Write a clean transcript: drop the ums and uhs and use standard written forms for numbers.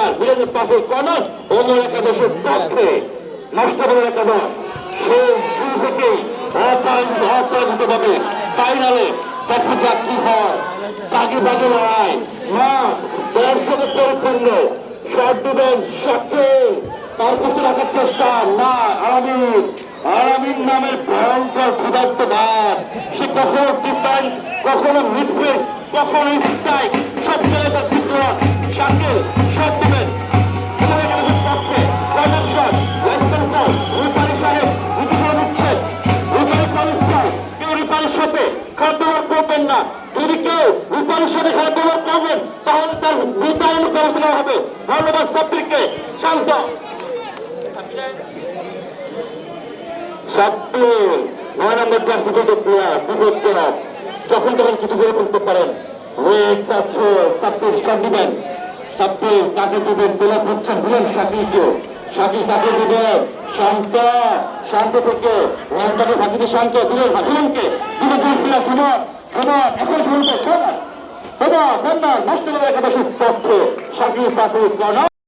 player Virender পাফে corner অন্য একাদশের পক্ষে নষ্ট করে একাদশ সে শুরু থেকেই অপরাজিত ভাবে ফাইনালে দেখা যাক কি হয় বাগে বাগে লড়াই না দর্শকের পরিপূর্ণ শট দিবেন শটকে তার কাছে রাখার চেষ্টা না আলামিন নামের ভয়ঙ্কর ক্ষুধার্ত ভাব সে কখনো ডিফেন্স কখনো মিডফিল্ড কখনো স্ট্রাইক সব খেলে তার সিদ্ধ শাকিল শট দিবেন পক্ষে কর্নার শট ওয়েস্টার্ন শট রূপালী সাহেব উঠে নিচ্ছেন রূপালী কলেজ কেউ রূপালীর সাথে খাদ্য করবেন না যদি কেউ রূপালীর সাথে খাদ্য করবেন তাহলে তার বিতায়নের ব্যবস্থা হবে ধন্যবাদ সাব্বিরকে শান্ত সাব্বির 9 নম্বর জার্সিতে প্লেয়ার বিপজ্জনক যখন তখন কিছু করে ফেলতে পারেন রেক্স আছে সাব্বির শট দিবেন সাব্বির কাকে দিবেন তোলা করছেন বলেন শাকিলকে শাকিল কাকে দিবেন শান্ত থেকে রাজটাকে ফাঁকিতে শান্ত দিলেন হাসিমনকে দিলে দুই প্লেয়ার সুমন এখন শুনতে কর্নার নষ্ট করে একাদশের পক্ষে শাকিল পাখির কর্নার